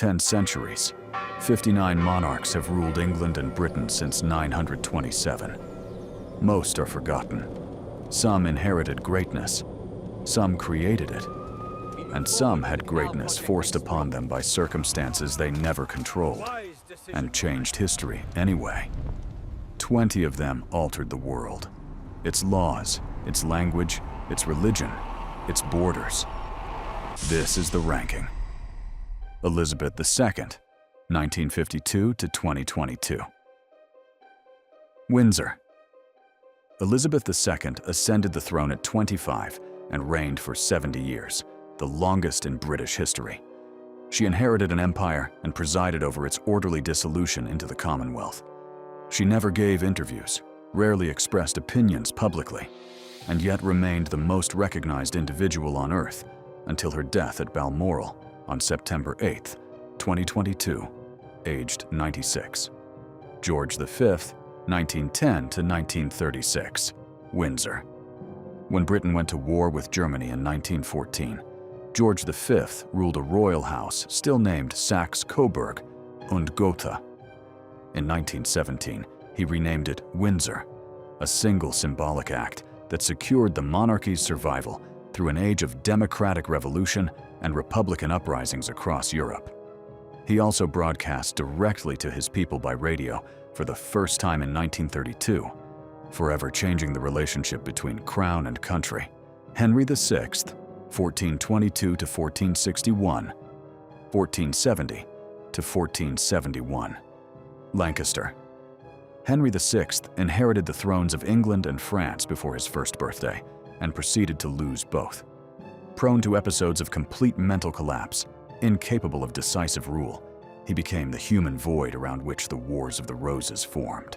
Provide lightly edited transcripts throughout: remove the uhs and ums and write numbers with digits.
10 centuries. 59 monarchs have ruled England and Britain since 927. Most are forgotten. Some inherited greatness. Some created it. And some had greatness forced upon them by circumstances they never controlled, and changed history anyway. 20 of them altered the world. Its laws, its language, its religion, its borders. This is the ranking. Elizabeth II, 1952 to 2022. Windsor. Elizabeth II ascended the throne at 25 and reigned for 70 years, the longest in British history. She inherited an empire and presided over its orderly dissolution into the Commonwealth. She never gave interviews, rarely expressed opinions publicly, and yet remained the most recognized individual on earth until her death at Balmoral on September 8, 2022, aged 96. George V, 1910 to 1936, Windsor. When Britain went to war with Germany in 1914, George V ruled a royal house still named Saxe-Coburg und Gotha. In 1917, he renamed it Windsor, a single symbolic act that secured the monarchy's survival through an age of democratic revolution and republican uprisings across Europe. He also broadcast directly to his people by radio for the first time in 1932, forever changing the relationship between crown and country. Henry VI, 1422 to 1461, 1470 to 1471. Lancaster. Henry VI inherited the thrones of England and France before his first birthday and proceeded to lose both. Prone to episodes of complete mental collapse, incapable of decisive rule, he became the human void around which the Wars of the Roses formed.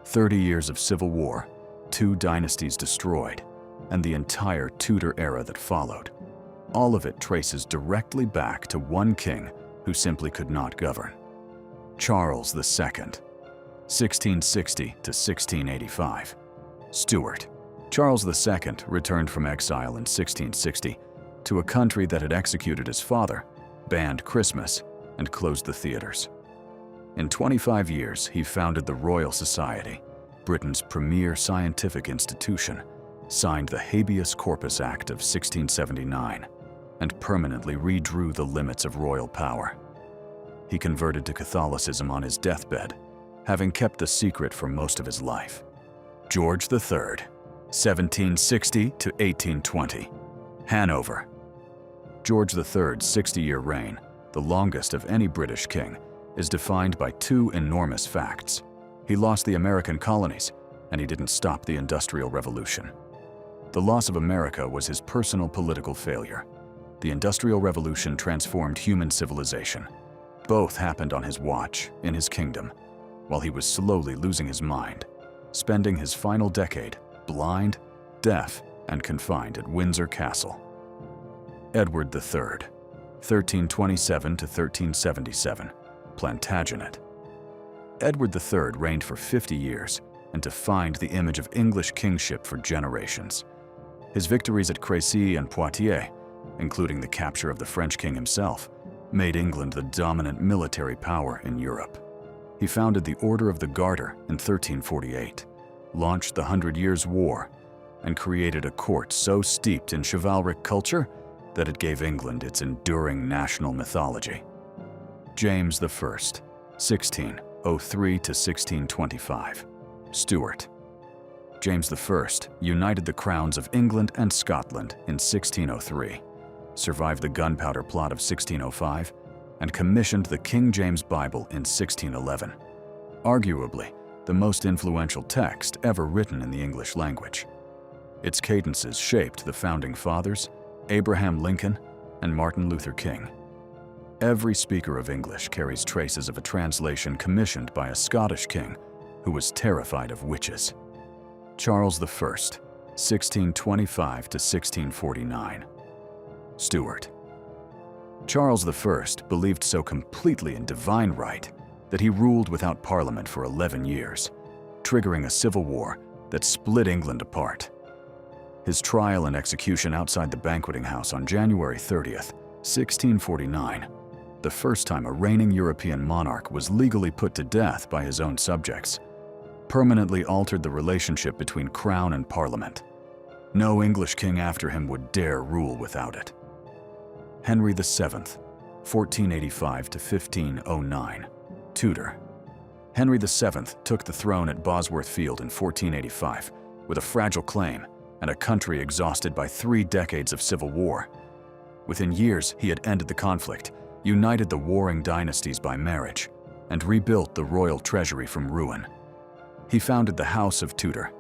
30 years of civil war, 2 dynasties destroyed, and the entire Tudor era that followed. All of it traces directly back to one king who simply could not govern. Charles II, 1660 to 1685. Stuart. Charles II returned from exile in 1660 to a country that had executed his father, banned Christmas, and closed the theaters. In 25 years, he founded the Royal Society, Britain's premier scientific institution, signed the Habeas Corpus Act of 1679, and permanently redrew the limits of royal power. He converted to Catholicism on his deathbed, having kept the secret for most of his life. George III, 1760 to 1820. Hanover. George III's 60-year reign, the longest of any British king, is defined by 2 enormous facts. He lost the American colonies, and he didn't stop the Industrial Revolution. The loss of America was his personal political failure. The Industrial Revolution transformed human civilization. Both happened on his watch, in his kingdom, while he was slowly losing his mind, spending his final decade blind, deaf, and confined at Windsor Castle. Edward III, 1327 to 1377, Plantagenet. Edward III reigned for 50 years and defined the image of English kingship for generations. His victories at Crécy and Poitiers, including the capture of the French king himself, made England the dominant military power in Europe. He founded the Order of the Garter in 1348, launched the 100 Years' War, and created a court so steeped in chivalric culture that it gave England its enduring national mythology. James I, 1603 to 1625. Stuart. James I united the crowns of England and Scotland in 1603, survived the Gunpowder Plot of 1605, and commissioned the King James Bible in 1611, arguably the most influential text ever written in the English language. Its cadences shaped the Founding Fathers, Abraham Lincoln, and Martin Luther King. Every speaker of English carries traces of a translation commissioned by a Scottish king who was terrified of witches. Charles I, 1625 to 1649. Stuart. Charles I believed so completely in divine right that he ruled without parliament for 11 years, triggering a civil war that split England apart. His trial and execution outside the banqueting house on January 30th, 1649, the first time a reigning European monarch was legally put to death by his own subjects, permanently altered the relationship between crown and parliament. No English king after him would dare rule without it. Henry VII, 1485 to 1509, Tudor. Henry VII took the throne at Bosworth Field in 1485 with a fragile claim and a country exhausted by 3 decades of civil war. Within years, he had ended the conflict, united the warring dynasties by marriage, and rebuilt the royal treasury from ruin. He founded the House of Tudor,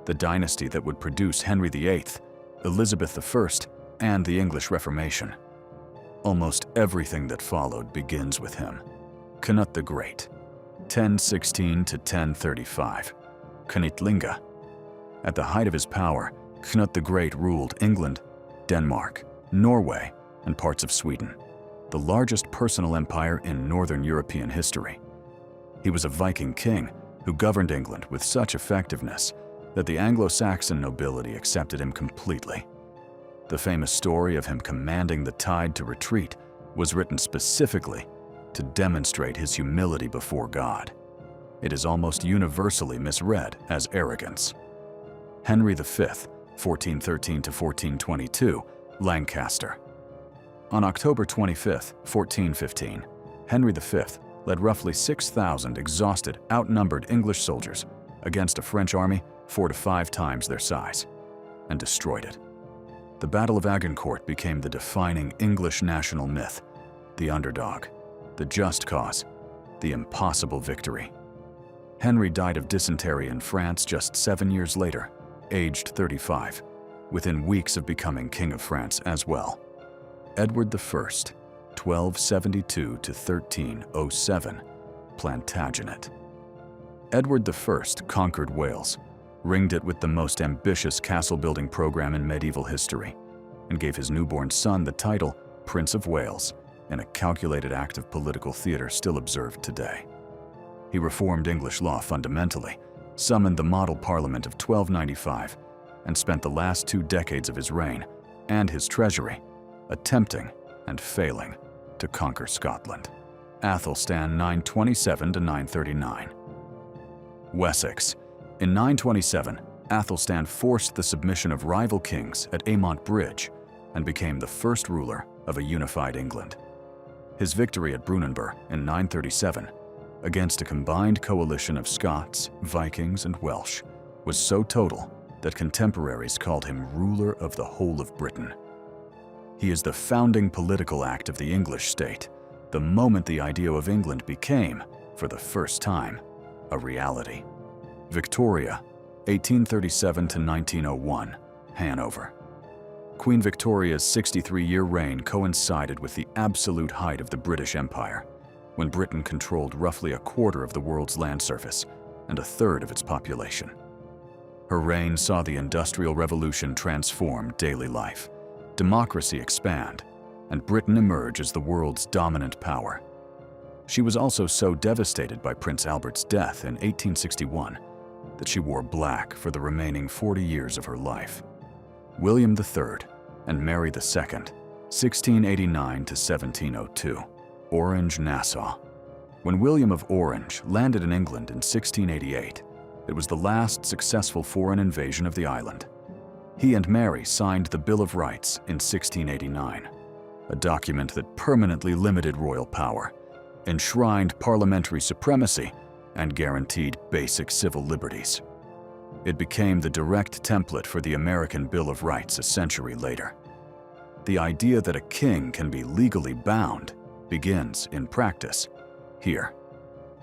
the dynasty that would produce Henry VIII, Elizabeth I, and the English Reformation. Almost everything that followed begins with him. Canute the Great, 1016 to 1035, Knutlinga. At the height of his power, Canute the Great ruled England, Denmark, Norway, and parts of Sweden, the largest personal empire in Northern European history. He was a Viking king who governed England with such effectiveness that the Anglo-Saxon nobility accepted him completely. The famous story of him commanding the tide to retreat was written specifically to demonstrate his humility before God. It is almost universally misread as arrogance. Henry V, 1413 to 1422, Lancaster. On October 25, 1415, Henry V led roughly 6,000 exhausted, outnumbered English soldiers against a French army 4 to 5 times their size, and destroyed it. The Battle of Agincourt became the defining English national myth, the underdog, the just cause, the impossible victory. Henry died of dysentery in France just 7 years later, aged 35, within weeks of becoming King of France as well. Edward I, 1272 to 1307, Plantagenet. Edward I conquered Wales, ringed it with the most ambitious castle-building program in medieval history, and gave his newborn son the title Prince of Wales in a calculated act of political theater still observed today. He reformed English law fundamentally, summoned the Model Parliament of 1295, and spent the last 2 decades of his reign and his treasury attempting and failing to conquer Scotland. Athelstan 927 to 939. Wessex. In 927, Athelstan forced the submission of rival kings at Aymont Bridge and became the first ruler of a unified England. His victory at Brunanburh in 937 against a combined coalition of Scots, Vikings, and Welsh was so total that contemporaries called him ruler of the whole of Britain. He is the founding political act of the English state, the moment the idea of England became, for the first time, a reality. Victoria, 1837 to 1901, Hanover. Queen Victoria's 63-year reign coincided with the absolute height of the British Empire, when Britain controlled roughly a quarter of the world's land surface and a third of its population. Her reign saw the Industrial Revolution transform daily life, democracy expand, and Britain emerge as the world's dominant power. She was also so devastated by Prince Albert's death in 1861 that she wore black for the remaining 40 years of her life. William III and Mary II, 1689 to 1702, Orange, Nassau. When William of Orange landed in England in 1688, it was the last successful foreign invasion of the island. He and Mary signed the Bill of Rights in 1689, a document that permanently limited royal power, enshrined parliamentary supremacy, and guaranteed basic civil liberties. It became the direct template for the American Bill of Rights a century later. The idea that a king can be legally bound begins, in practice, here.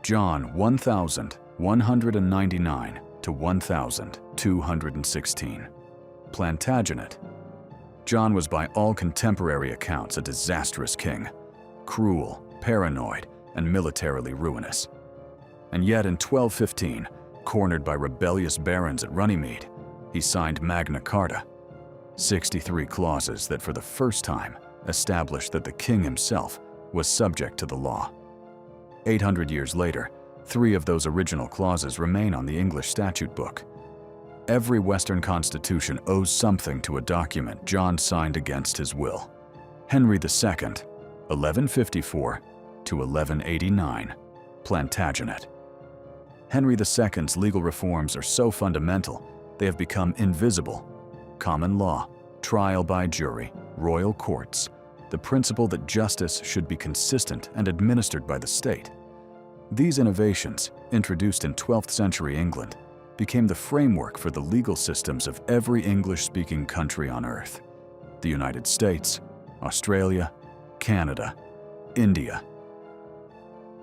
John 1199 to 1216. Plantagenet. John was by all contemporary accounts a disastrous king, cruel, paranoid, and militarily ruinous. And yet in 1215, cornered by rebellious barons at Runnymede, he signed Magna Carta, 63 clauses that for the first time established that the king himself was subject to the law. 800 years later, 3 of those original clauses remain on the English statute book. Every Western constitution owes something to a document John signed against his will. Henry II, 1154 to 1189, Plantagenet. Henry II's legal reforms are so fundamental, they have become invisible. Common law, trial by jury, royal courts, the principle that justice should be consistent and administered by the state. These innovations, introduced in 12th century England, became the framework for the legal systems of every English-speaking country on earth: the United States, Australia, Canada, India.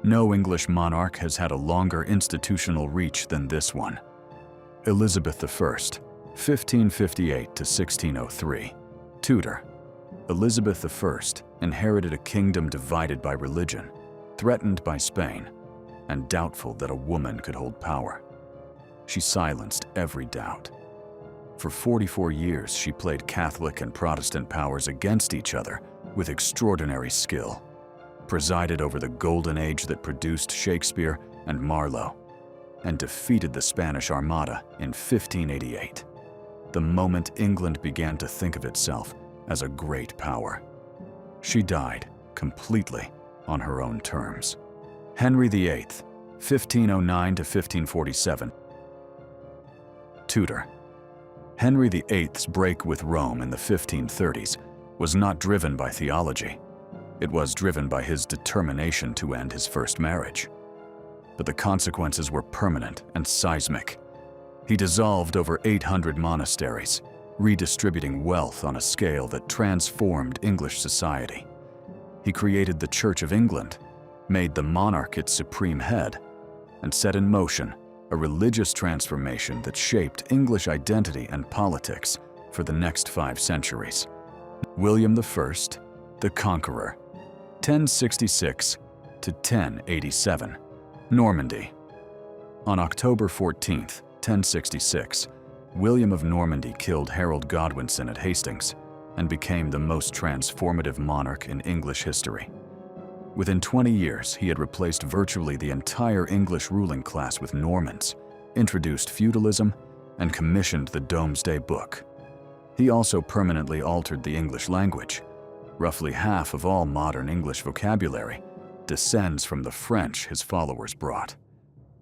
No English monarch has had a longer institutional reach than this one. Elizabeth I, 1558 to 1603, Tudor. Elizabeth I inherited a kingdom divided by religion, threatened by Spain, and doubtful that a woman could hold power. She silenced every doubt. For 44 years, she played Catholic and Protestant powers against each other with extraordinary skill, presided over the golden age that produced Shakespeare and Marlowe, and defeated the Spanish Armada in 1588, the moment England began to think of itself as a great power. She died completely on her own terms. Henry VIII, 1509 to 1547, Tudor. Henry VIII's break with Rome in the 1530s was not driven by theology. It was driven by his determination to end his first marriage. But the consequences were permanent and seismic. He dissolved over 800 monasteries, redistributing wealth on a scale that transformed English society. He created the Church of England, made the monarch its supreme head, and set in motion a religious transformation that shaped English identity and politics for the next 5 centuries. William I, the Conqueror, 1066 to 1087, Normandy. On October 14, 1066, William of Normandy killed Harold Godwinson at Hastings and became the most transformative monarch in English history. Within 20 years, he had replaced virtually the entire English ruling class with Normans, introduced feudalism, and commissioned the Domesday Book. He also permanently altered the English language. Roughly half of all modern English vocabulary descends from the French his followers brought.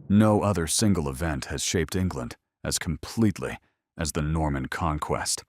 No other single event has shaped England as completely as the Norman conquest.